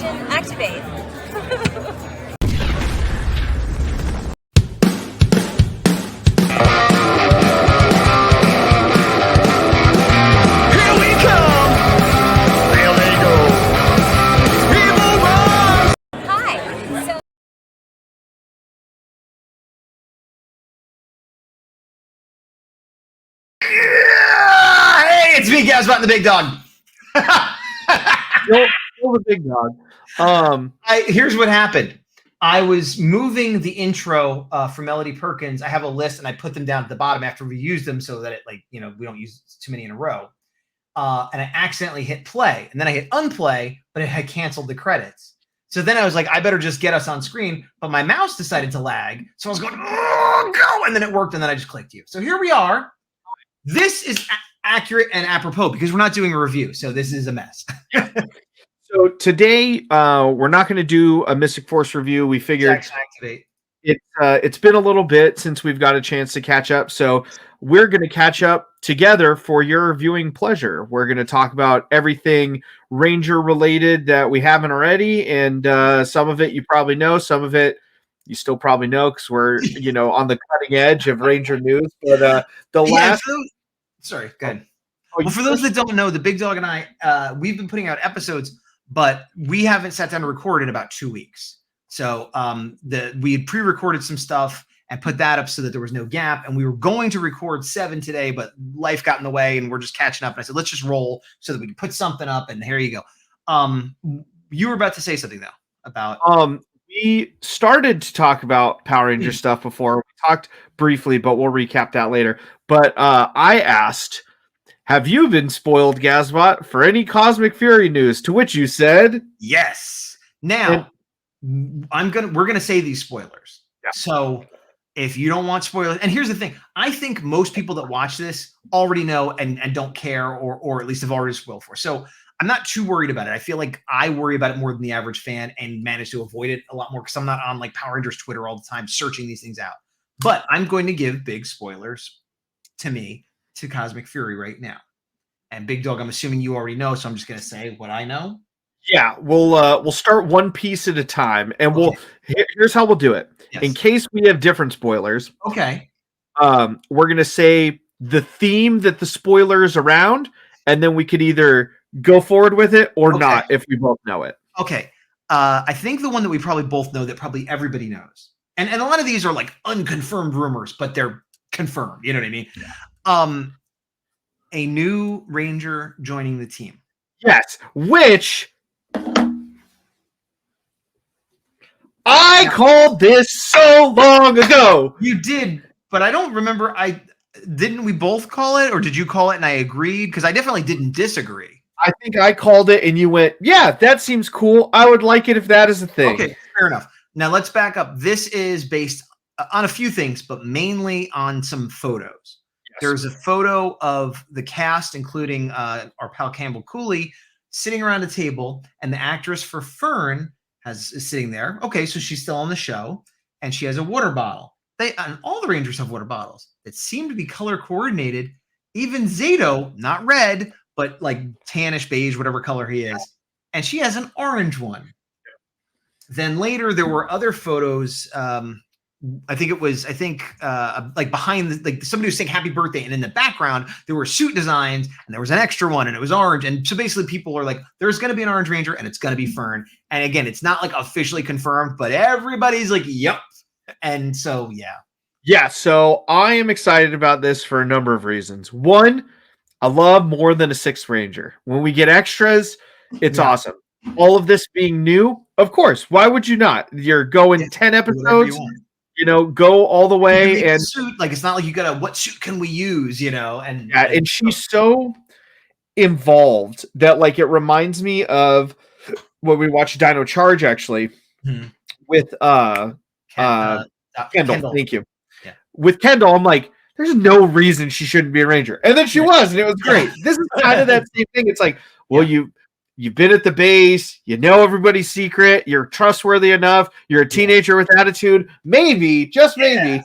notification activate. It's me, Gazbot, the big dog. Still the big dog. Here's what happened. I was moving the intro for Melody Perkins. I have a list, and I put them down at the bottom after we use them so that we don't use too many in a row. And I accidentally hit play, and then I hit unplay, but it had canceled the credits. So then I was like, I better just get us on screen. But my mouse decided to lag, so I was going, oh, go, and then it worked, and then I just clicked you. So here we are. This is accurate and apropos because we're not doing a review, so this is a mess. So today we're not going to do a Mystic Force review. We figured it's been a little bit since we've got a chance to catch up, so we're going to catch up together for your viewing pleasure. We're going to talk about everything Ranger related that we haven't already, and some of it you probably know, some of it you still probably know because we're on the cutting edge of Ranger news. But sorry, go ahead. Well, for those that don't know, the big dog and I, we've been putting out episodes, but we haven't sat down to record in about 2 weeks. So we had pre-recorded some stuff and put that up so that there was no gap. And we were going to record 7 today, but life got in the way and we're just catching up. And I said, let's just roll so that we can put something up. And here you go. You were about to say something though about. We started to talk about Power Ranger stuff before. We talked briefly, but we'll recap that later. But I asked, have you been spoiled, Gazbot, for any Cosmic Fury news? To which you said yes. Now we're gonna say these spoilers. Yeah. So if you don't want spoilers, and here's the thing, I think most people that watch this already know and don't care, or at least have already spoiled for. So I'm not too worried about it. I feel like I worry about it more than the average fan and manage to avoid it a lot more because I'm not on like Power Rangers Twitter all the time searching these things out. But I'm going to give big spoilers to Cosmic Fury right now. And Big Dog, I'm assuming you already know, so I'm just going to say what I know. Yeah, we'll start one piece at a time, and here's how we'll do it. Yes. In case we have different spoilers, okay, we're going to say the theme that the spoiler is around, and then we could either go forward with it or not if we both know it. Okay. I think the one that we probably both know that probably everybody knows. And a lot of these are like unconfirmed rumors, but they're confirmed. You know what I mean? Yeah. A new Ranger joining the team. Yes, which I called this so long ago. You did, but I don't remember. Didn't we both call it, or did you call it and I agreed? Because I definitely didn't disagree. I think I called it and you went, yeah, that seems cool. I would like it if that is a thing. Okay, fair enough. Now let's back up. This is based on a few things, but mainly on some photos. Yes. There's a photo of the cast, including our pal Campbell Cooley, sitting around a table, and the actress for Fern is sitting there. Okay, so she's still on the show, and she has a water bottle. And all the Rangers have water bottles that seem to be color coordinated. Even Zato, not red, but like tannish beige, whatever color he is. And she has an orange one. Then later there were other photos. I think like behind like somebody was saying happy birthday. And in the background, there were suit designs and there was an extra one and it was orange. And so basically people are like, there's going to be an Orange Ranger and it's going to be Fern. And again, it's not like officially confirmed, but everybody's like, yep. And so, yeah. Yeah. So I am excited about this for a number of reasons. One, I love more than a sixth Ranger. When we get extras, it's awesome. All of this being new, of course. Why would you not? You're going 10 episodes, go all the way. And suit, like, it's not like you got what suit can we use, And and she's so involved that like it reminds me of when we watched Dino Charge actually with Kendall. Thank you. Yeah. With Kendall, I'm like, there's no reason she shouldn't be a Ranger. And then she was, and it was great. This is kind of that same thing. It's like, well, you've been at the base, everybody's secret, you're trustworthy enough, you're a teenager with attitude. Maybe, just maybe,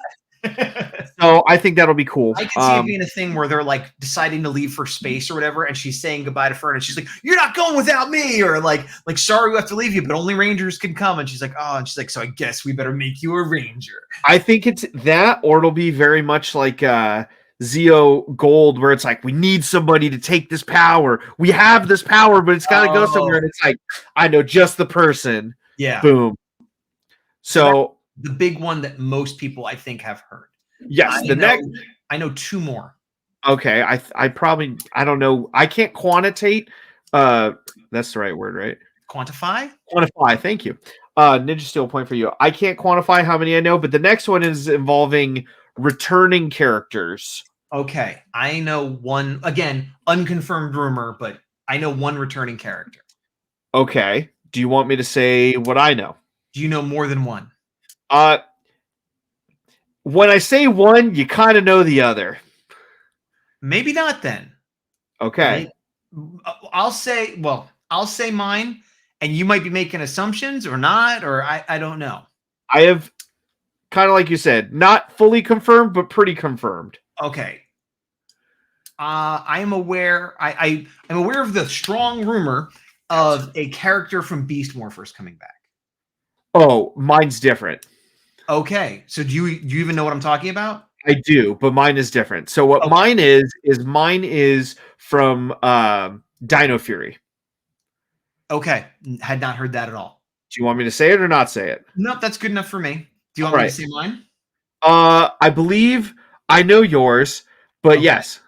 So I think that'll be cool. I can see it being a thing where they're like deciding to leave for space or whatever, and she's saying goodbye to Fern, and she's like, "You're not going without me," or like, "Sorry, we have to leave you, but only Rangers can come." And she's like, "Oh," and she's like, "So I guess we better make you a Ranger." I think it's that, or it'll be very much like Zeo Gold, where it's like, we need somebody to take this power. We have this power, but it's got to go somewhere. And it's like, I know just the person. Yeah. Boom. So the big one that most people, I think, have heard. Yes. I know two more. Okay. I don't know. I can't quantitate. That's the right word, right? Quantify? Quantify. Thank you. Ninja Steel point for you. I can't quantify how many I know, but the next one is involving returning characters. Okay. I know one, again, unconfirmed rumor, but I know one returning character. Okay. Do you want me to say what I know? Do you know more than one? When I say one, you kind of know the other. Maybe not then. Okay. I'll say mine, and you might be making assumptions or not, or I don't know. I have, kind of like you said, not fully confirmed, but pretty confirmed. Okay. I am aware. I'm aware of the strong rumor of a character from Beast Morphers coming back. Oh, mine's different. Okay. So do you even know what I'm talking about? I do, but mine is different. So what mine is from Dino Fury. Okay. Had not heard that at all. Do you want me to say it or not say it? Nope, that's good enough for me. Do you want me to say mine? I believe I know yours, but yes.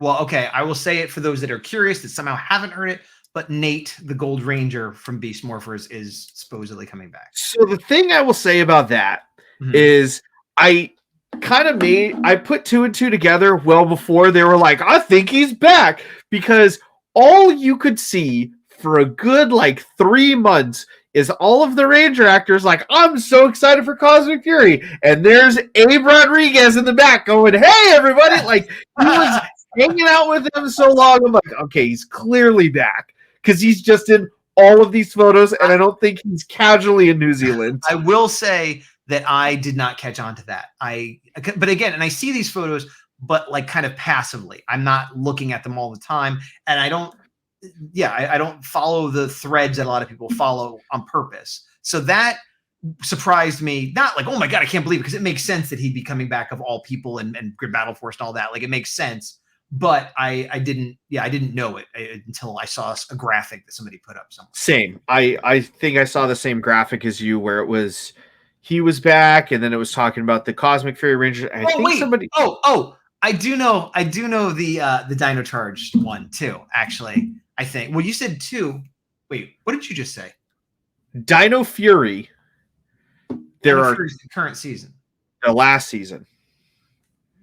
Well, okay. I will say it for those that are curious that somehow haven't heard it. But Nate, the Gold Ranger from Beast Morphers, is supposedly coming back. So the thing I will say about that is I put two and two together well before they were like, I think he's back, because all you could see for a good 3 months is all of the Ranger actors like, I'm so excited for Cosmic Fury, and there's Abe Rodriguez in the back going, hey everybody, like he was hanging out with them so long. I'm like, okay, he's clearly back, because he's just in all of these photos, and I don't think he's casually in New Zealand. I will say that I did not catch on to that. But again, and I see these photos, but kind of passively. I'm not looking at them all the time, and I don't follow the threads that a lot of people follow on purpose. So that surprised me. Not like, oh my God, I can't believe it, because it makes sense that he'd be coming back of all people and Grid Battle Force and all that. Like, it makes sense. But I didn't know it until I saw a graphic that somebody put up somewhere. Same. I think I saw the same graphic as you, where it was he was back, and then it was talking about the Cosmic Fury Ranger. I do know the Dino Charged one too, actually. I think. Well, you said two. Wait, what did you just say? Dino Fury. Fury's the current season. The last season.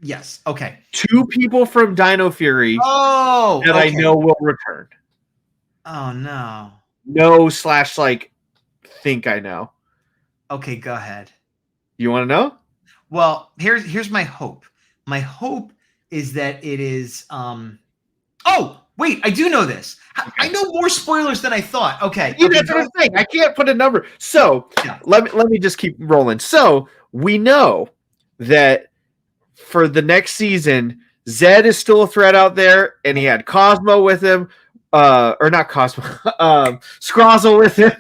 Yes. Okay. Two people from Dino Fury that I know will return. Oh no. No / think I know. Okay, go ahead. You want to know? Well, here's my hope. My hope is that it is oh, wait, I do know this. Okay. I know more spoilers than I thought. Okay. That's what I'm saying. I can't put a number. So let me just keep rolling. So we know that for the next season, Zed is still a threat out there, and he had Cosmo with him, or not Cosmo, Scrozzle with him,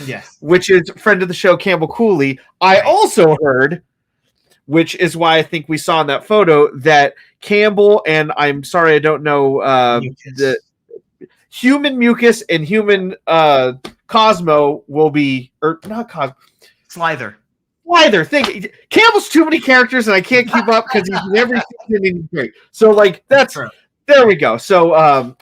yes, which is a friend of the show, Campbell Cooley. I also heard, which is why I think we saw in that photo, that Campbell and I'm sorry, I don't know the human Mucus and human Cosmo will be, or not Cosmo, Slither. Campbell's too many characters, and I can't keep up because he's in every season. So that's true. There we go. So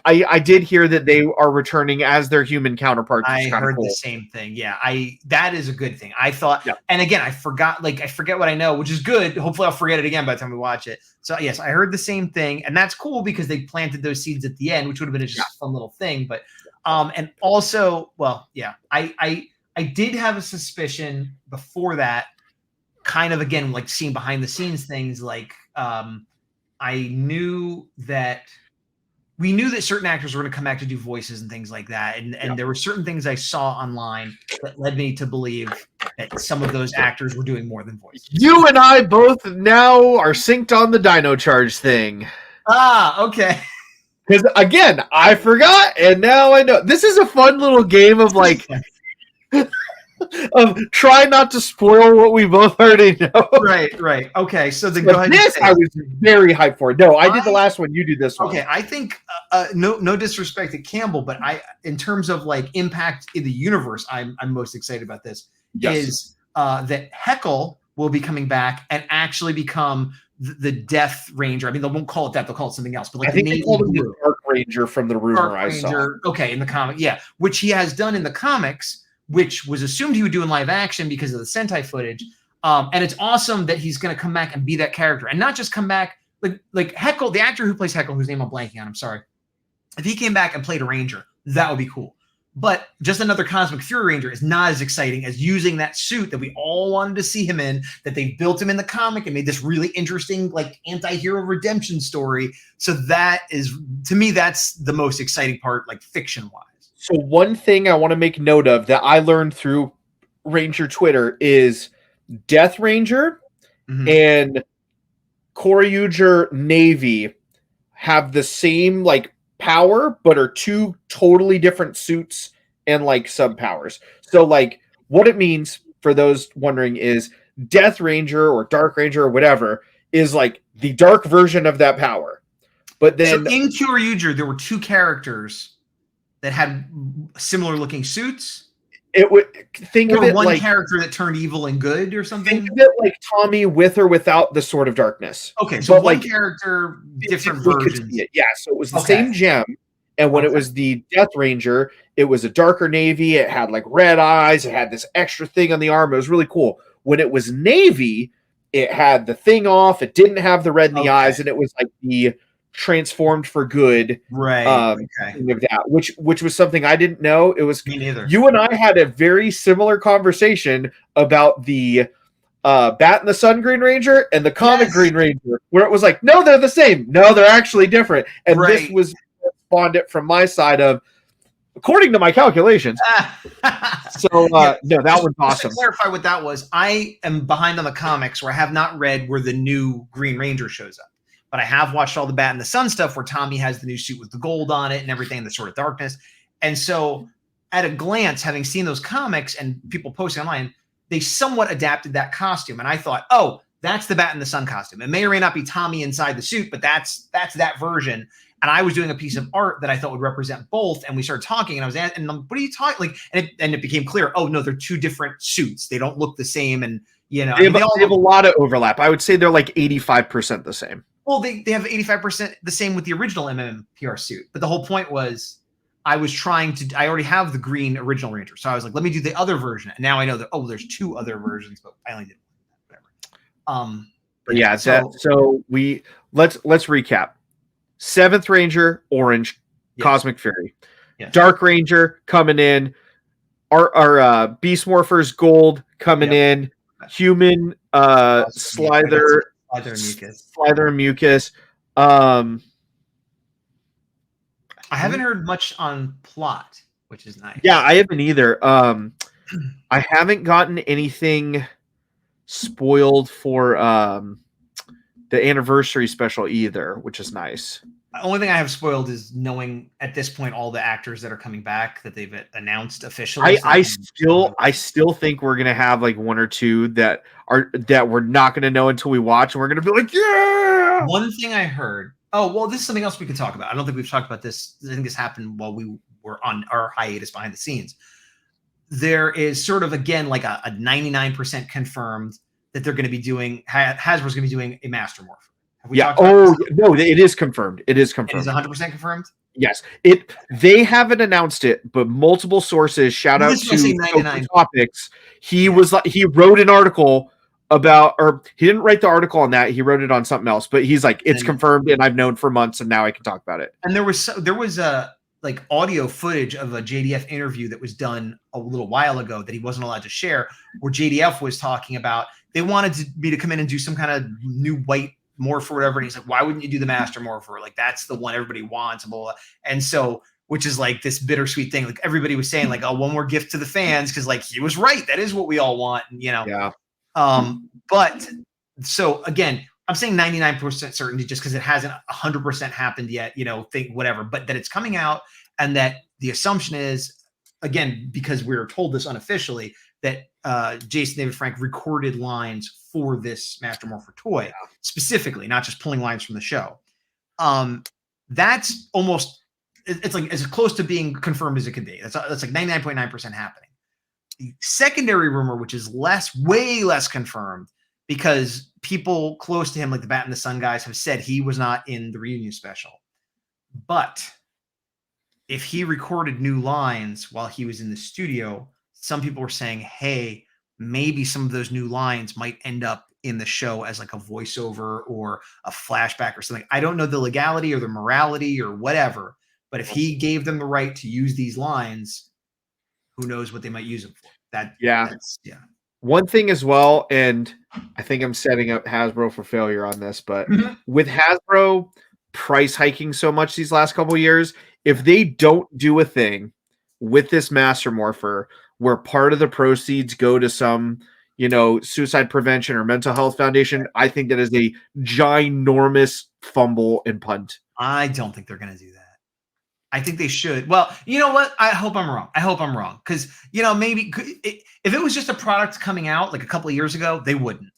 I did hear that they are returning as their human counterparts. I heard the same thing. Yeah, that is a good thing. I thought, and again, I forgot what I know, which is good. Hopefully, I'll forget it again by the time we watch it. So yes, I heard the same thing, and that's cool because they planted those seeds at the end, which would have been just a fun little thing. But and also, well, yeah, I did have a suspicion before that. Kind of again, seeing behind the scenes things, I knew that we knew that certain actors were going to come back to do voices and things like that. And there were certain things I saw online that led me to believe that some of those actors were doing more than voices. You and I both now are synced on the Dino Charge thing. Ah, okay. Because, again, I forgot, and now I know. This is a fun little game of, like, of try not to spoil what we both already know. Right. Okay, so then go ahead. This I was very hyped for. No, I did the last one. You do this one. Okay, I think no disrespect to Campbell, but in terms of like impact in the universe, I'm most excited about this. Yes. Is that Heckle will be coming back and actually become the Death Ranger. I mean, they won't call it that; they'll call it something else. But like I think they called him the Dark Ranger from the rumor I saw. Okay, in the comic, yeah, which he has done in the comics, which was assumed he would do in live action because of the Sentai footage. And it's awesome that he's going to come back and be that character, and not just come back like Heckle, the actor who plays Heckle, whose name I'm blanking on. I'm sorry. If he came back and played a Ranger, that would be cool. But just another Cosmic Fury Ranger is not as exciting as using that suit that we all wanted to see him in, that they built him in the comic and made this really interesting, like, anti-hero redemption story. So that is, to me, that's the most exciting part, like, fiction-wise. So one thing I want to make note of that I learned through Ranger Twitter is Death Ranger and Koryuger Navy have the same, like, power, but are two totally different suits and like sub powers. So like what it means for those wondering is Death Ranger or Dark Ranger or whatever is like the dark version of that power. But then so in Kyoryuger, there were two characters that had similar looking suits. It would think of it one like character that turned evil and good or something. Think of it like Tommy with or without the Sword of Darkness. Okay, so but one like character, different versions. Yeah, so it was the same gem. And when it was the Death Ranger, it was a darker navy. It had like red eyes. It had this extra thing on the arm. It was really cool. When it was navy, it had the thing off. It didn't have the red in the eyes, and it was like the transformed for good thing of that, which was something I didn't know. It was me neither. You and I had a very similar conversation about the Bat in the Sun Green Ranger and the comic Green Ranger, where it was like, no, they're the same. No, they're actually different. And this was spawned it from my side of, according to my calculations. So no, that was awesome. To clarify what that was, I am behind on the comics where I have not read where the new Green Ranger shows up. But I have watched all the Bat in the Sun stuff where Tommy has the new suit with the gold on it and everything, the Sword of Darkness. And so at a glance, having seen those comics and people posting online, they somewhat adapted that costume. And I thought, oh, that's the Bat in the Sun costume. It may or may not be Tommy inside the suit, but that's that version. And I was doing a piece of art that I thought would represent both. And we started talking, and I was at, and what are you talking? Like, and it became clear, oh no, they're two different suits. They don't look the same. And you know, they have a lot of overlap. I would say they're like 85% the same. Well, they have 85% the same with the original MMPR suit. But the whole point was I already have the green original Ranger. So I was like, let me do the other version. And now I know that, oh, there's two other versions, but I only did whatever. But yeah, so let's recap. 7th Ranger, orange, Cosmic Fury. Yes. Dark Ranger coming in. Our Beast Morphers gold coming in. Human Slither and Mucus. I haven't heard much on plot, which is nice. Yeah, I haven't either. I haven't gotten anything spoiled for the anniversary special either, which is nice. The only thing I have spoiled is knowing at this point all the actors that are coming back that they've announced officially. I still think we're gonna have like one or two that we're not gonna know until we watch, and we're gonna be like, yeah. One thing I heard. Oh well, this is something else we could talk about. I don't think we've talked about this. I think this happened while we were on our hiatus behind the scenes. There is sort of again like a 99% confirmed that they're going to be doing. Hasbro's going to be doing a Master Morph. No, it is confirmed. It is confirmed. It is 100% confirmed. Yes, they haven't announced it, but multiple sources. Shout out to Topics. He wrote an article about, or he didn't write the article on that. He wrote it on something else. But he's like, it's confirmed, and I've known for months, and now I can talk about it. And there was a like audio footage of a JDF interview that was done a little while ago that he wasn't allowed to share, where JDF was talking about they wanted me to come in and do some kind of new white Morpher, whatever. And he's like, why wouldn't you do the Master Morpher? Like, that's the one everybody wants. Blah, blah, blah. And so, which is like this bittersweet thing. Like everybody was saying, like, oh, one more gift to the fans, because like he was right. That is what we all want, you know. Yeah. But so again, I'm saying 99% certainty just because it hasn't 100% happened yet, you know, think whatever, but that it's coming out, and that the assumption is, again, because we were told this unofficially, that Jason David Frank recorded lines for this Master Morpher toy specifically, not just pulling lines from the show. That's almost, it's like as close to being confirmed as it could be. That's like 99.9% happening. The secondary rumor, which is way less confirmed, because people close to him, like the Bat and the Sun guys, have said he was not in the reunion special. But if he recorded new lines while he was in the studio, some people were saying, hey, maybe some of those new lines might end up in the show as like a voiceover or a flashback or something. I don't know the legality or the morality or whatever, but if he gave them the right to use these lines, who knows what they might use them for. That's One thing as well, and I think I'm setting up Hasbro for failure on this, but with Hasbro price hiking so much these last couple of years, if they don't do a thing with this Master Morpher where part of the proceeds go to some, you know, suicide prevention or mental health foundation, I think that is a ginormous fumble and punt. I don't think they're going to do that. I think they should. Well, you know what? I hope I'm wrong. Because, you know, maybe if it was just a product coming out like a couple of years ago, they wouldn't.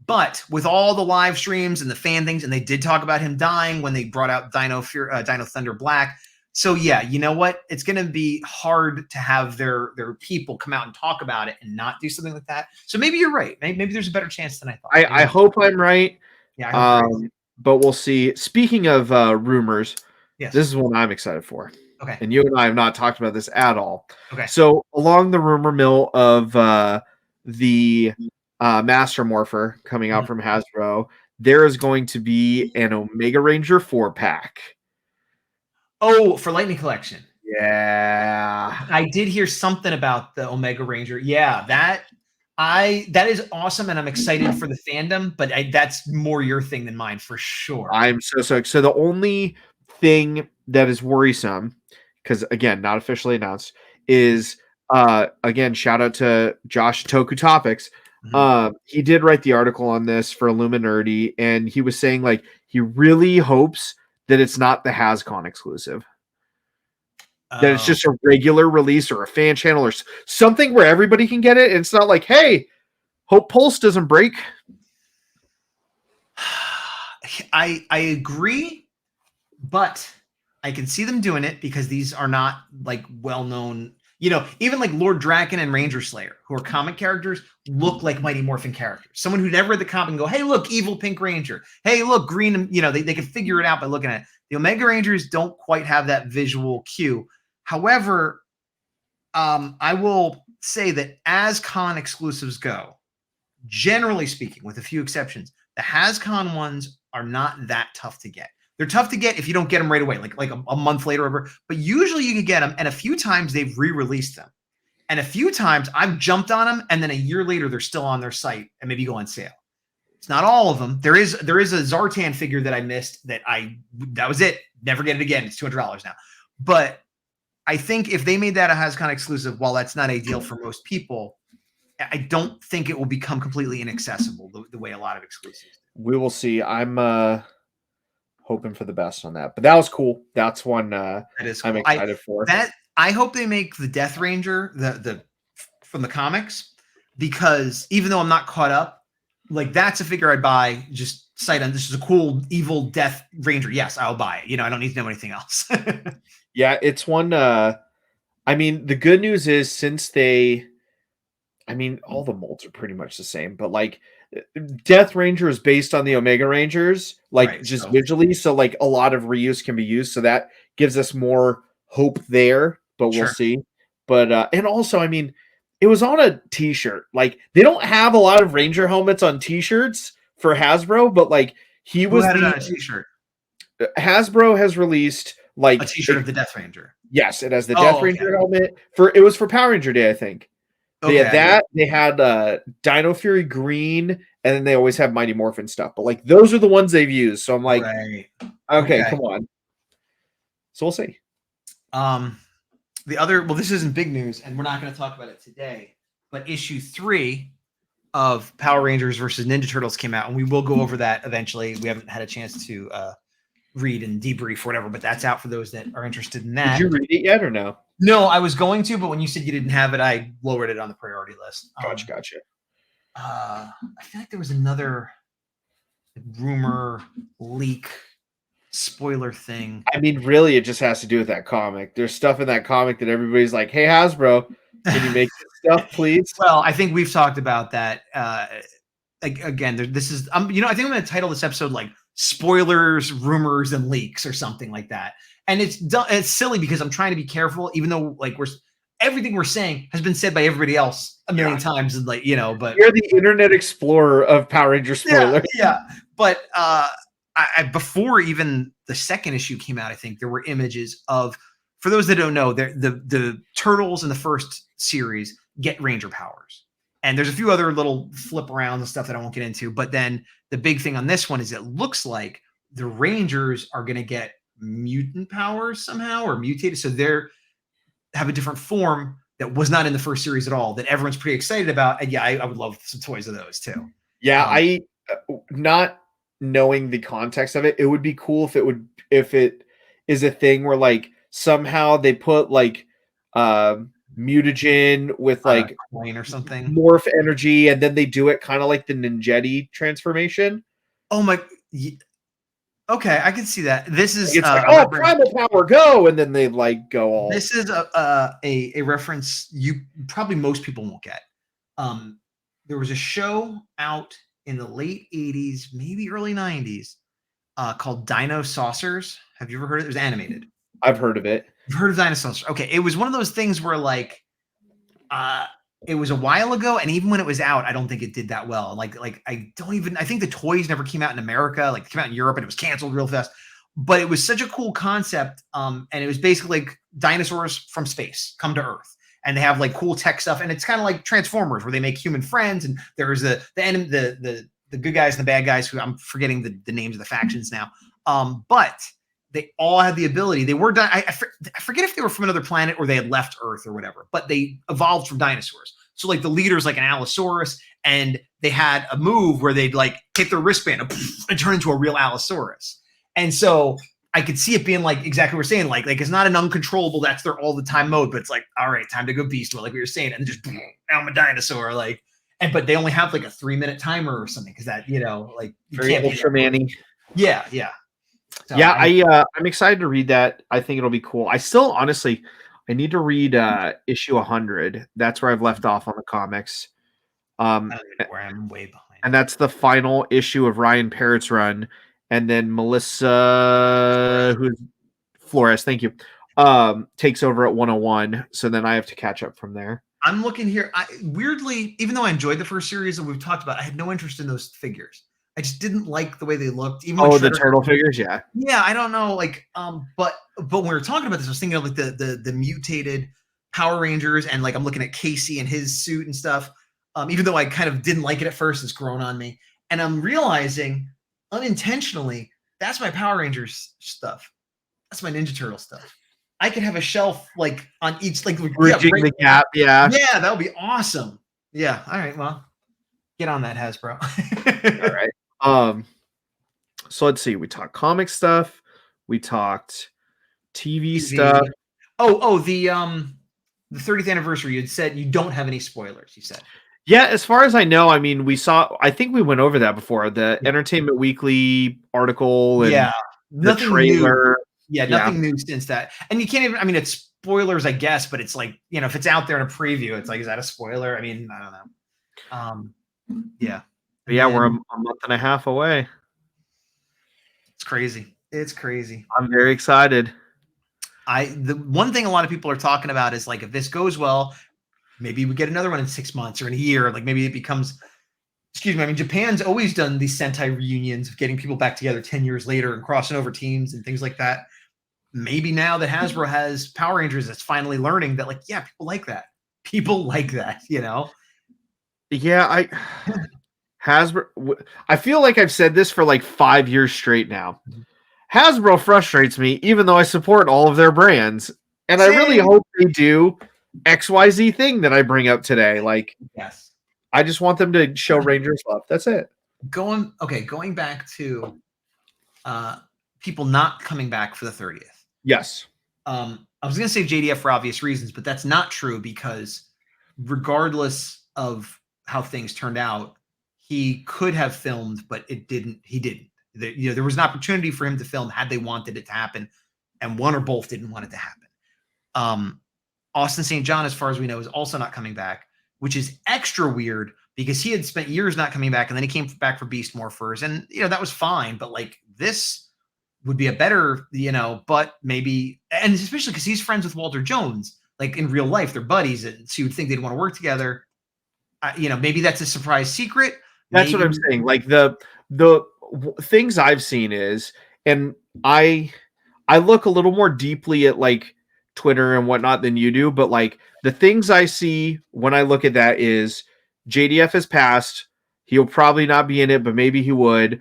But with all the live streams and the fan things, and they did talk about him dying when they brought out Dino Thunder Black. So, yeah, you know what? It's going to be hard to have their people come out and talk about it and not do something like that. So maybe you're right. Maybe there's a better chance than I thought. I hope I'm right. Yeah, I hope but we'll see. Speaking of rumors, yes. This is one I'm excited for. Okay. And you and I have not talked about this at all. Okay. So along the rumor mill of the Master Morpher coming out from Hasbro, there is going to be an Omega Ranger 4-pack. Oh, for Lightning Collection. Yeah. I did hear something about the Omega Ranger. Yeah, that is awesome, and I'm excited for the fandom, but that's more your thing than mine for sure. I'm so so the only thing that is worrisome, because again, not officially announced, is again, shout out to Josh Toku Topics. He did write the article on this for Illuminati, and he was saying like he really hopes that it's not the HasCon exclusive. That it's just a regular release or a fan channel or something where everybody can get it. And it's not like, hey, hope Pulse doesn't break. I agree, but I can see them doing it because these are not like well-known, you know, even like Lord Draken and Ranger Slayer, who are comic characters, look like Mighty Morphin characters. Someone who never read the comic and go, hey, look, evil Pink Ranger. Hey, look, green, you know, they can figure it out by looking at it. The Omega Rangers don't quite have that visual cue. However, I will say that as con exclusives go, generally speaking, with a few exceptions, the HasCon ones are not that tough to get. They're tough to get if you don't get them right away, like a month later or whatever. But usually you can get them, and a few times they've re-released them. And a few times I've jumped on them, and then a year later they're still on their site and maybe go on sale. It's not all of them. There is a Zartan figure that I missed that was it. Never get it again. It's $200 now. But I think if they made that a HasCon exclusive, while that's not ideal for most people, I don't think it will become completely inaccessible the way a lot of exclusives do. We will see. I'm hoping for the best on that. But that was cool. That's one that is cool. I'm excited for. I hope they make the Death Ranger the from the comics, because even though I'm not caught up, like that's a figure I'd buy just sight on. This is a cool evil Death Ranger. Yes, I'll buy it. You know, I don't need to know anything else. Yeah, it's one. I mean, the good news is since all the molds are pretty much the same, but like Death Ranger is based on the Omega Rangers, like right, just visually. So like a lot of reuse can be used. So that gives us more hope there, but we'll see. But, and also, I mean, it was on a t-shirt. Like they don't have a lot of Ranger helmets on t-shirts for Hasbro, but like Who had it on a t-shirt. Hasbro has released like a t-shirt of the Death Ranger. Yes, it has the Death Ranger helmet. It was for Power Ranger Day, I think. They had that. They had Dino Fury Green, and then they always have Mighty Morphin stuff. But like those are the ones they've used. So I'm like, okay, come on. So we'll see. The other, well, this isn't big news, and we're not going to talk about it today. But issue 3 of Power Rangers versus Ninja Turtles came out, and we will go over that eventually. We haven't had a chance to read and debrief or whatever, but that's out for those that are interested in that. Did you read it yet or no? No, I was going to, but when you said you didn't have it, I lowered it on the priority list. Gotcha. I feel like there was another rumor, leak, spoiler thing. I mean, really, it just has to do with that comic. There's stuff in that comic that everybody's like, "Hey, Hasbro, can you make this stuff, please?" Well, I think we've talked about that. Again, this is, I think I'm going to title this episode like "Spoilers, Rumors, and Leaks" or something like that. And it's silly because I'm trying to be careful, even though like everything we're saying has been said by everybody else a million times, and like but you're the Internet Explorer of Power Ranger spoilers. Yeah. But before even the second issue came out, I think there were images of, for those that don't know, the turtles in the first series get Ranger powers, and there's a few other little flip arounds and stuff that I won't get into. But then the big thing on this one is it looks like the Rangers are going to get mutant powers somehow, or mutated, so they're have a different form that was not in the first series at all, that everyone's pretty excited about. And yeah, I would love some toys of those too. Yeah, I not knowing the context of it, it would be cool if it is a thing where like somehow they put like mutagen with like coin or something, morph energy, and then they do it kind of like the Ninjetti transformation. Oh my. Okay, I can see that. This is it's like, primal power, go, and then they like go all. This is a reference probably most people won't get. There was a show out in the late 80s, maybe early 90s, called Dino Saucers. Have you ever heard of it? It was animated. I've heard of it. You've heard of Dino Saucers? Okay, it was one of those things where like it was a while ago, and even when it was out, I don't think it did that well. Like I think the toys never came out in America. Like, it came out in Europe and it was canceled real fast. But it was such a cool concept, and it was basically like dinosaurs from space come to Earth, and they have like cool tech stuff, and it's kind of like Transformers, where they make human friends, and there's the good guys and the bad guys, who I'm forgetting the names of the factions now. But they all had the ability. They were I forget if they were from another planet or they had left Earth or whatever, but they evolved from dinosaurs. So like the leader's like an Allosaurus, and they had a move where they'd like hit their wristband and turn into a real Allosaurus. And so I could see it being like exactly what we're saying. Like it's not an uncontrollable, that's their all the time mode, but it's like, all right, time to go beast mode, like we were saying, and just now I'm a dinosaur. Like, but they only have like a 3-minute timer or something, because that, like very Ultraman-y. Yeah. So yeah, I'm excited to read that. I think it'll be cool. I still honestly I need to read issue 100. That's where I've left off on the comics. I don't know where I'm way behind. And that's the final issue of Ryan Parrott's run. And then Melissa Flores, thank you, takes over at 101. So then I have to catch up from there. I'm looking here. Weirdly, even though I enjoyed the first series that we've talked about, I had no interest in those figures. I just didn't like the way they looked. Even the turtle figures, yeah. Yeah, I don't know. Like, but when we were talking about this, I was thinking of like the mutated Power Rangers, and like I'm looking at Casey and his suit and stuff. Even though I kind of didn't like it at first, it's grown on me. And I'm realizing unintentionally, that's my Power Rangers stuff. That's my Ninja Turtle stuff. I could have a shelf like on each, like bridging the gap. Yeah. Yeah, that would be awesome. Yeah. All right. Well, get on that, Hasbro. All right. So let's see. We talked comic stuff. We talked TV stuff. The 30th anniversary. You had said you don't have any spoilers. You said. Yeah, as far as I know, I mean, I think we went over that before, the Entertainment Weekly article and nothing the trailer. New. Yeah, nothing new since that. And you can't even, I mean, it's spoilers, I guess, but it's like, if it's out there in a preview, it's like, is that a spoiler? I mean, I don't know. Yeah. But yeah, we're a month and a half away. It's crazy. It's crazy. I'm very excited. The one thing a lot of people are talking about is like, if this goes well, maybe we get another one in 6 months or in a year. Like maybe it becomes, I mean, Japan's always done these Sentai reunions of getting people back together 10 years later and crossing over teams and things like that. Maybe now that Hasbro has Power Rangers, it's finally learning that, like, yeah, people like that. people like that, you know? Yeah, Hasbro. I feel like I've said this for like 5 years straight now. Hasbro frustrates me, even though I support all of their brands, and I really Same. hope they do XYZ thing that I bring up today. Like, Yes. I just want them to show Rangers love. That's it. Going back to people not coming back for the 30th. Yes. I was going to say JDF for obvious reasons, but that's not true because regardless of how things turned out, he could have filmed, but it didn't. He didn't. There was an opportunity for him to film had they wanted it to happen, and one or both didn't want it to happen. Austin St. John, as far as we know, is also not coming back, which is extra weird because he had spent years not coming back, and then he came back for Beast Morphers, and that was fine. But like this would be a better, but maybe, and especially because he's friends with Walter Jones, like in real life, they're buddies, and so you would think they'd want to work together. Maybe that's a surprise secret. That's what I'm saying. Like the things I've seen is, and I look a little more deeply at like Twitter and whatnot than you do, but like the things I see when I look at that is JDF has passed. He'll probably not be in it, but maybe he would.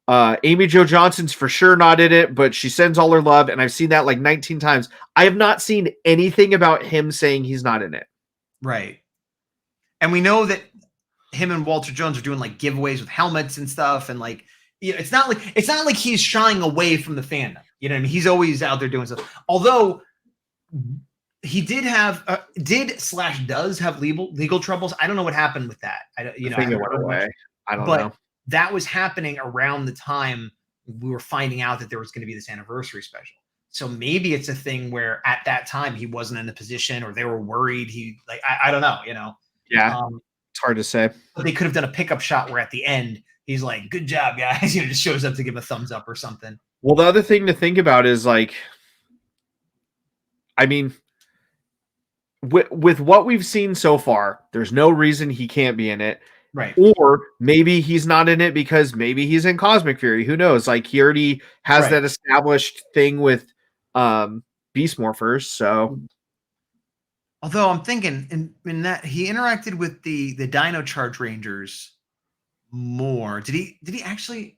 Amy Jo Johnson's for sure not in it, but she sends all her love, and I've seen that like 19 times. I have not seen anything about him saying he's not in it. Right. And we know that him and Walter Jones are doing like giveaways with helmets and stuff, and like it's not like he's shying away from the fandom. You know what I mean? He's always out there doing stuff. Although he did have does have legal troubles. I don't know what happened with that. I think it went away. I don't know. That was happening around the time we were finding out that there was going to be this anniversary special. So maybe it's a thing where at that time he wasn't in a position, or they were worried. I don't know, Yeah, it's hard to say. But they could have done a pickup shot where at the end he's like, "Good job, guys," just shows up to give a thumbs up or something. Well, the other thing to think about is like, I mean, with what we've seen so far, there's no reason he can't be in it. Right. Or maybe he's not in it because maybe he's in Cosmic Fury. Who knows? Like he already has that established thing with Beast Morphers. So, although I'm thinking in that he interacted with the Dino Charge Rangers more. Did he actually?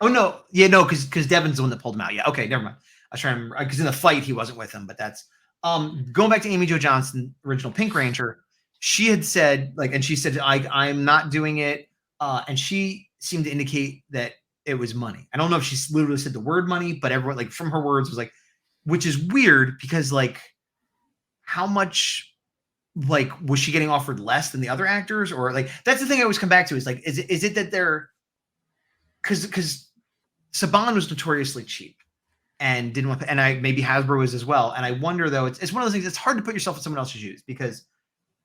Oh no, yeah, no, because Devin's the one that pulled him out. Yeah, okay, never mind. I was trying to remember because in the fight he wasn't with him, but that's going back to Amy Jo Johnson, original Pink Ranger. She had said and she said I'm not doing it, and she seemed to indicate that it was money. I don't know if she literally said the word money, but everyone like from her words was like, which is weird because like how much like was she getting offered less than the other actors, or like that's the thing I always come back to is like is it that they're because Saban was notoriously cheap and didn't want, and maybe Hasbro was as well. And I wonder though, it's one of those things. It's hard to put yourself in someone else's shoes because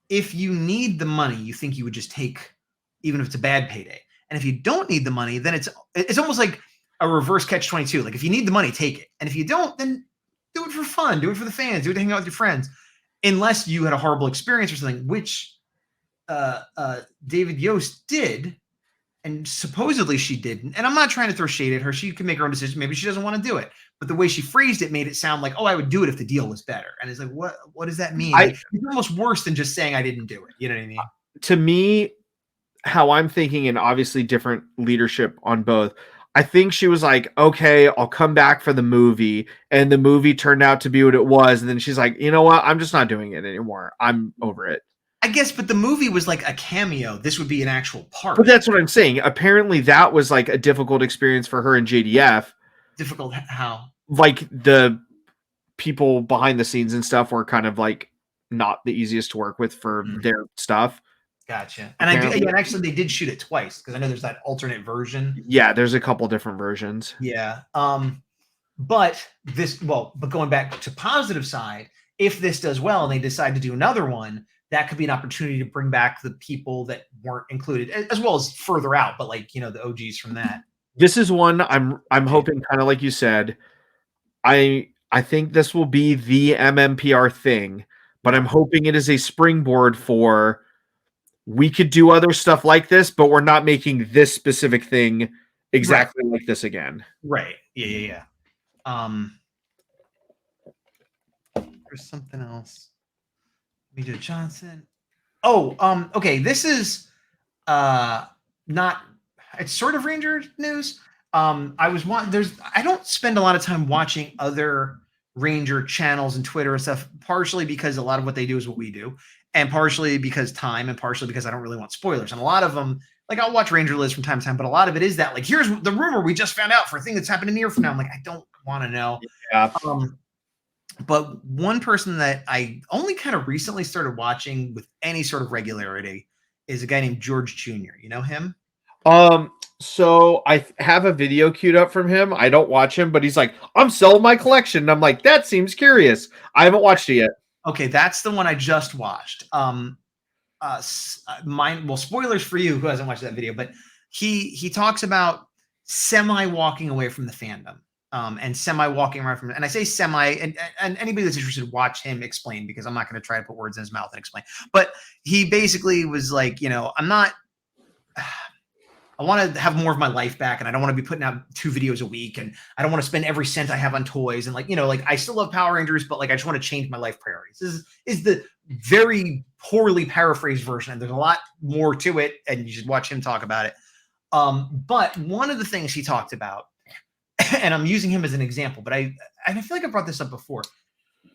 if you need the money, you think you would just take, even if it's a bad payday. And if you don't need the money, then it's almost like a reverse catch-22. Like if you need the money, take it, and if you don't, then do it for fun, do it for the fans, do it to hang out with your friends, unless you had a horrible experience or something, which David Yost did. And supposedly she didn't. And I'm not trying to throw shade at her. She can make her own decision. Maybe she doesn't want to do it. But the way she phrased it made it sound like, oh, I would do it if the deal was better. And it's like, what does that mean? It's almost worse than just saying I didn't do it. You know what I mean? To me, how I'm thinking, and obviously different leadership on both, I think she was like, okay, I'll come back for the movie. And the movie turned out to be what it was. And then she's like, you know what? I'm just not doing it anymore. I'm over it. I guess, but the movie was like a cameo. This would be an actual part. But that's what I'm saying. Apparently that was like a difficult experience for her and JDF. Difficult how? Like the people behind the scenes and stuff were kind of like not the easiest to work with for their stuff. Gotcha. And actually they did shoot it twice because I know there's that alternate version. Yeah, there's a couple different versions. Yeah. But going back to positive side, if this does well and they decide to do another one, that could be an opportunity to bring back the people that weren't included, as well as further out, but like, the OGs from that. This is one I'm hoping, kind of like you said, I think this will be the MMPR thing, but I'm hoping it is a springboard for, we could do other stuff like this, but we're not making this specific thing exactly like this again. Right. Yeah. There's something else. Major Johnson. Oh, okay. This is not. It's sort of Ranger news. I don't spend a lot of time watching other Ranger channels and Twitter and stuff. Partially because a lot of what they do is what we do, and partially because time, and partially because I don't really want spoilers. And a lot of them, like I'll watch Ranger lists from time to time, but a lot of it is that like here's the rumor we just found out for a thing that's happening a year from now. I'm like I don't want to know. Yeah. But one person that I only kind of recently started watching with any sort of regularity is a guy named George Jr. You know him? So I have a video queued up from him. I don't watch him, but he's like, I'm selling my collection. And I'm like, that seems curious. I haven't watched it yet. Okay, that's the one I just watched. Well, spoilers for you who hasn't watched that video, but he talks about semi walking away from the fandom. And semi walking around from it. And I say semi, and anybody that's interested, watch him explain, because I'm not going to try to put words in his mouth and explain. But he basically was like, I want to have more of my life back, and I don't want to be putting out 2 videos a week, and I don't want to spend every cent I have on toys, and like I still love Power Rangers, but like I just want to change my life priorities. This is the very poorly paraphrased version, and there's a lot more to it, and you should watch him talk about it. But one of the things he talked about, and I'm using him as an example, but I feel like I brought this up before,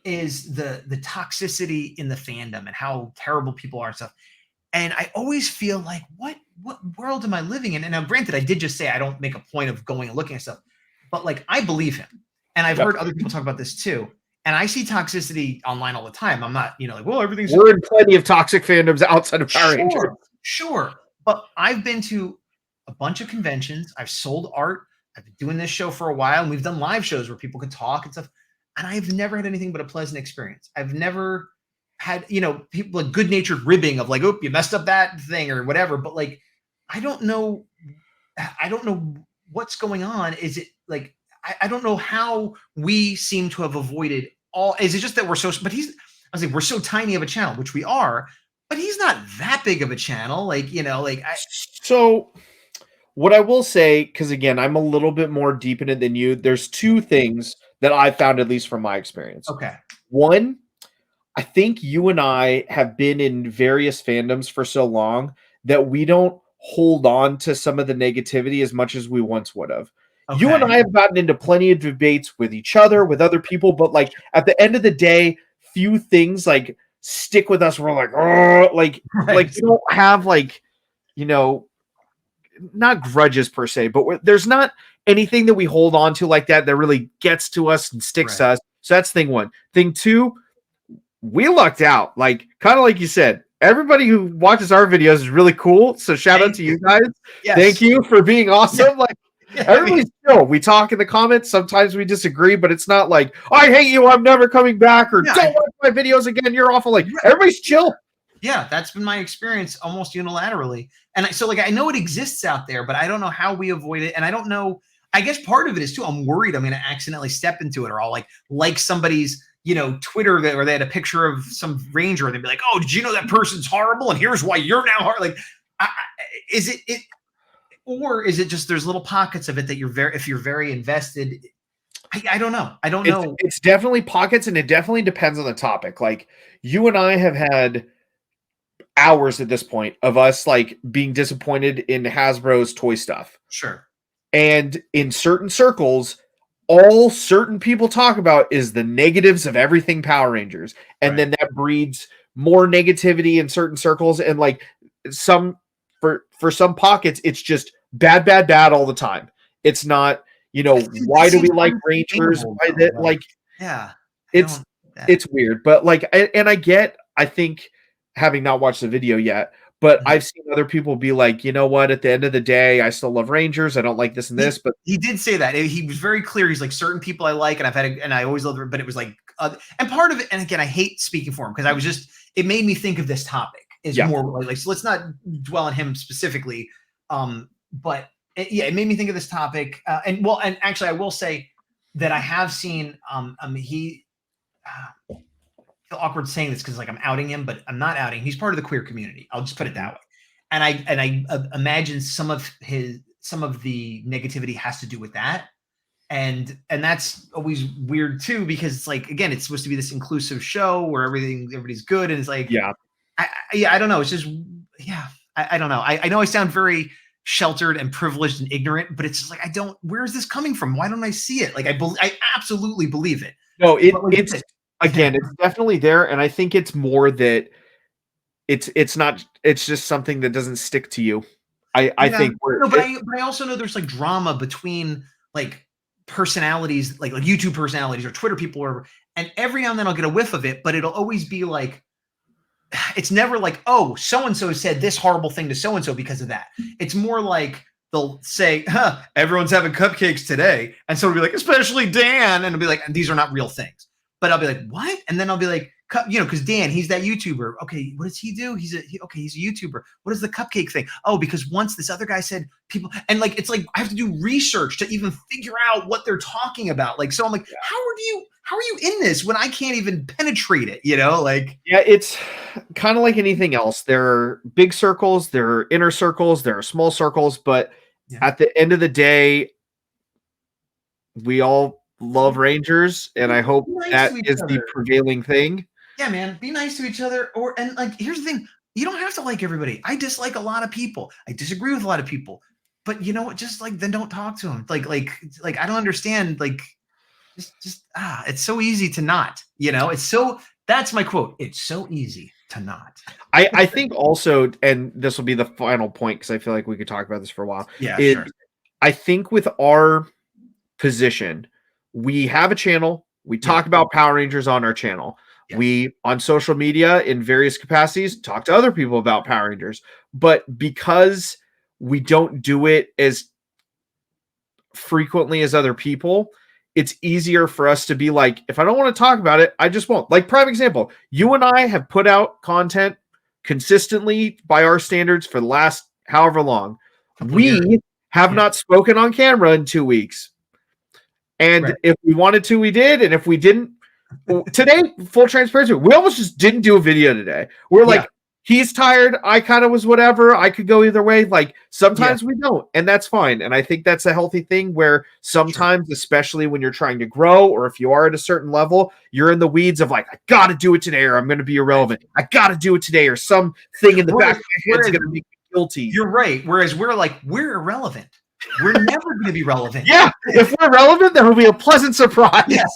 is the toxicity in the fandom and how terrible people are and stuff. And I always feel like, what world am I living in? And now, granted, I did just say I don't make a point of going and looking at stuff, but like I believe him, and I've heard other people talk about this too. And I see toxicity online all the time. I'm not, like, well, everything's. We're in plenty of toxic fandoms outside of Power Rangers. Sure, but I've been to a bunch of conventions. I've sold art. I've been doing this show for a while, and we've done live shows where people could talk and stuff. And I've never had anything but a pleasant experience. I've never had, people like good-natured ribbing of like, oh, you messed up that thing or whatever. But like, I don't know what's going on. Is it like, I don't know how we seem to have avoided all. Is it just that we're so, but we're so tiny of a channel, which we are, but he's not that big of a channel. So what I will say, because again, I'm a little bit more deep in it than you, there's 2 things that I found, at least from my experience. Okay. One, I think you and I have been in various fandoms for so long that we don't hold on to some of the negativity as much as we once would have. Okay. You and I have gotten into plenty of debates with each other, with other people, but like at the end of the day, few things like stick with us. We're like, oh, like you don't have like, not grudges per se, but there's not anything that we hold on to like that really gets to us and sticks to us. So that's thing 1. Thing 2, we lucked out. Like, kind of like you said, everybody who watches our videos is really cool. So shout out to you guys. Yes. Thank you for being awesome. Like, everybody's chill. We talk in the comments. Sometimes we disagree, but it's not like, oh, I hate you, I'm never coming back, or don't watch my videos again, you're awful. Like, everybody's chill. Yeah, that's been my experience almost unilaterally. And so like I know it exists out there, but I don't know how we avoid it. And I don't know, I guess part of it is too, I'm worried I'm going to accidentally step into it, or I'll like somebody's, Twitter where they had a picture of some Ranger and they'd be like, oh, did you know that person's horrible? And here's why you're now hard. Like, is it, or is it just there's little pockets of it that if you're very invested? I don't know. I don't know. It's definitely pockets, and it definitely depends on the topic. Like, you and I have had hours at this point of us like being disappointed in Hasbro's toy stuff. Sure. And in certain circles, all certain people talk about is the negatives of everything Power Rangers. And then that breeds more negativity in certain circles. And like for some pockets, it's just bad all the time. It's not, why do we like Rangers? It's weird. But like, I think, having not watched the video yet, but I've seen other people be like, you know what, at the end of the day, I still love Rangers. I don't like this and this, but he did say that. He was very clear. He's like, certain people I like, and and I always loved it, but it was like, and part of it, and again, I hate speaking for him because it made me think of this topic is more like, so let's not dwell on him specifically. But it made me think of this topic. And actually I will say that I have seen, feel awkward saying this because like I'm outing him, but I'm not outing. He's part of the queer community. I'll just put it that way. And I imagine some of the negativity has to do with that. and that's always weird too, because it's like, again, it's supposed to be this inclusive show where everybody's good, and it's like, I don't know, it's just, I don't know, I know I sound very sheltered and privileged and ignorant, but it's just like, where is this coming from? Why don't I see it? Like, I absolutely believe it. No, it's again, it's definitely there, and I think it's more that it's not, it's just something that doesn't stick to you. I think but I also know there's like drama between like personalities, like YouTube personalities or Twitter people, and every now and then I'll get a whiff of it, but it'll always be like, it's never like, oh, so-and-so said this horrible thing to so-and-so because of that. It's more like they'll say, everyone's having cupcakes today. And so it'll be like, especially Dan. And it'll be like, these are not real things. But I'll be like, what? And then I'll be like, because Dan, he's that YouTuber. Okay, what does he do? He's a YouTuber. What is the cupcake thing? Oh, because once this other guy said people, and like, it's like I have to do research to even figure out what they're talking about. Like, so I'm like, how are you in this when I can't even penetrate it? Like, it's kind of like anything else. There are big circles, there are inner circles, there are small circles, but at the end of the day, we all love Rangers, and I hope that is the prevailing thing. Yeah, man, be nice to each other. And like, here's the thing: you don't have to like everybody. I dislike a lot of people. I disagree with a lot of people. But you know what? Just like, then don't talk to them. Like I don't understand. Like, it's so easy to not. It's so. That's my quote. It's so easy to not. I think also, and this will be the final point because I feel like we could talk about this for a while. Yeah, sure. I think with our position, we have a channel. We talk about Power Rangers on our channel. Yeah. We, on social media in various capacities, talk to other people about Power Rangers. But because we don't do it as frequently as other people, it's easier for us to be like, if I don't want to talk about it, I just won't. Like, prime example, you and I have put out content consistently by our standards for the last however long. We have not spoken on camera in 2 weeks. And if we wanted to, we did. And if we didn't, today, full transparency, we almost just didn't do a video today. We're like, he's tired. I kind of was whatever. I could go either way. Like, sometimes we don't, and that's fine. And I think that's a healthy thing where sometimes, especially when you're trying to grow, or if you are at a certain level, you're in the weeds of like, I got to do it today, or I'm going to be irrelevant. I got to do it today, or something in the back of my head is going to make me guilty. You're right. Whereas we're like, we're irrelevant. We're never going to be relevant. Yeah. If we're relevant, that will be a pleasant surprise. Yes.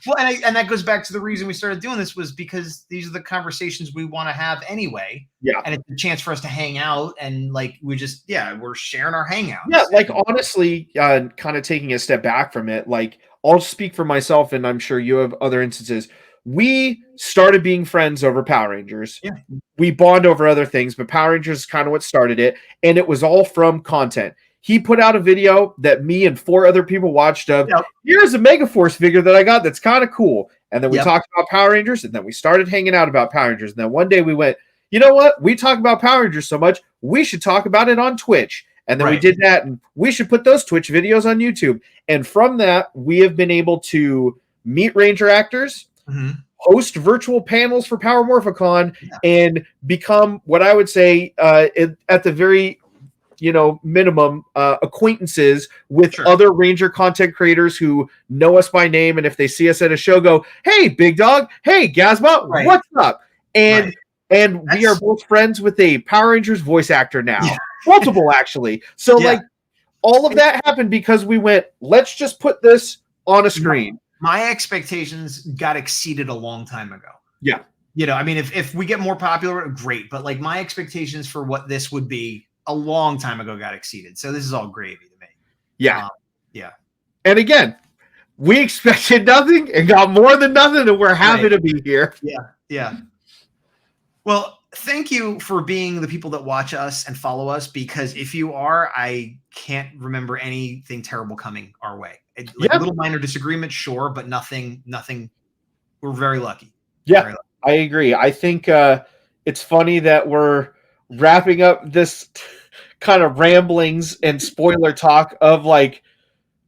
Well, and that goes back to the reason we started doing this, was because these are the conversations we want to have anyway. Yeah. And it's a chance for us to hang out, and like, we're sharing our hangouts. Yeah. Like, honestly, kind of taking a step back from it, like, I'll speak for myself, and I'm sure you have other instances. We started being friends over Power Rangers. Yeah. We bond over other things, but Power Rangers is kind of what started it. And it was all from content. He put out a video that me and 4 other people watched of, here's a Megaforce figure that I got that's kind of cool. And then we talked about Power Rangers, and then we started hanging out about Power Rangers. And then one day we went, you know what? We talk about Power Rangers so much, we should talk about it on Twitch. And then we did that, and we should put those Twitch videos on YouTube. And from that, we have been able to meet Ranger actors, host virtual panels for Power Morphicon, and become what I would say at the very minimum acquaintances with other Ranger content creators who know us by name, and if they see us at a show, go, hey, Big Dog, hey, Gazbot, what's up? And we are both friends with a Power Rangers voice actor now. Multiple, actually. So like, all of that happened because we went, let's just put this on a screen. My expectations got exceeded a long time ago. Yeah. I mean, if we get more popular, great. But like, my expectations for what this would be a long time ago got exceeded. So this is all gravy to me. Yeah. Yeah. And again, we expected nothing and got more than nothing, and we're happy to be here. Yeah. Yeah. Well, thank you for being the people that watch us and follow us, because if you are, I can't remember anything terrible coming our way. Like a little minor disagreement, sure, but nothing. We're very lucky. Yeah, very lucky. I agree. I think it's funny that we're wrapping up this kind of ramblings and spoiler talk of like,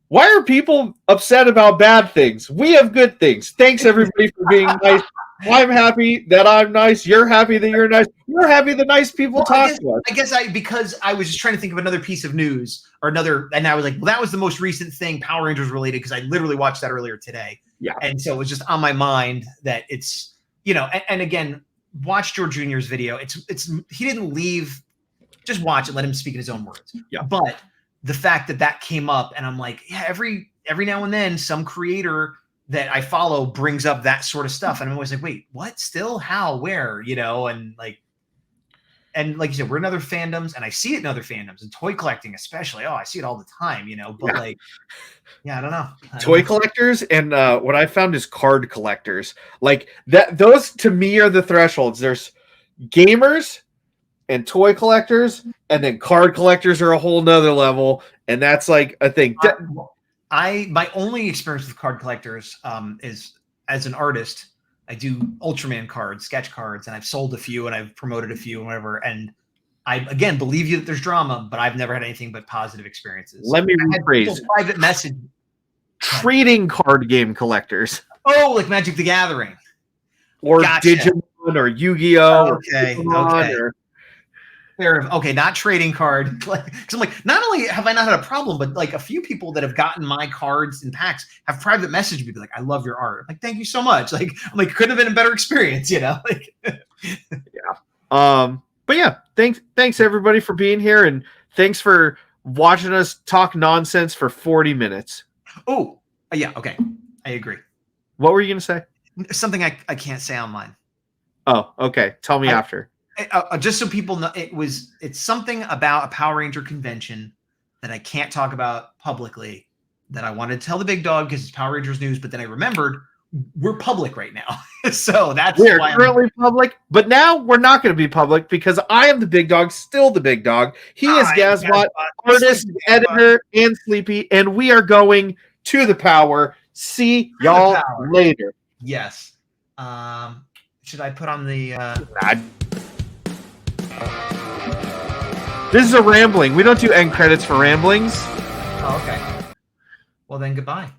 why are people upset about bad things? We have good things. Thanks everybody for being nice I'm happy that I'm nice. You're happy that you're nice. We're happy the nice people talk to us. I guess because I was just trying to think of another piece of news or another, and I was like, well, that was the most recent thing Power Rangers related because I literally watched that earlier today. Yeah. And so it was just on my mind that it's, and again, watch George Jr.'s video. It's he didn't leave, just watch it, let him speak in his own words. Yeah. But the fact that came up, and I'm like, yeah, every now and then some creator that I follow brings up that sort of stuff. And I'm always like, wait, what? Still? How? Where? And like you said, we're in other fandoms, and I see it in other fandoms, and toy collecting especially. Oh, I see it all the time, but I don't know. Toy collectors and what I found is card collectors. Like that, those to me are the thresholds. There's gamers and toy collectors, and then card collectors are a whole nother level, and that's like a thing. My only experience with card collectors is as an artist. I do Ultraman cards, sketch cards, and I've sold a few and I've promoted a few and whatever. And I, again, believe you that there's drama, but I've never had anything but positive experiences. Let me rephrase. Private message. Trading card game collectors. Oh, like Magic the Gathering. Or Digimon or Yu-Gi-Oh! Okay. Okay, not trading card. Because I'm like, not only have I not had a problem, but like a few people that have gotten my cards and packs have private messaged me, like, I love your art. I'm like, thank you so much. Like, I'm like, couldn't have been a better experience, Like, yeah. But yeah, thanks everybody for being here, and thanks for watching us talk nonsense for 40 minutes. Oh, yeah, okay. I agree. What were you gonna say? Something I can't say online. Oh, okay. Tell me after. Just so people know, it's something about a Power Ranger convention that I can't talk about publicly that I wanted to tell the big dog because it's Power Rangers news, but then I remembered we're public right now. So we're currently public, but now we're not going to be public because I am the big dog, still the big dog. He is Gazbot, artist, editor, and Sleepy, and we are going to the Power. See y'all later. Yes. Should I put on the This is a rambling. We don't do end credits for ramblings. Oh, okay. Well, then goodbye.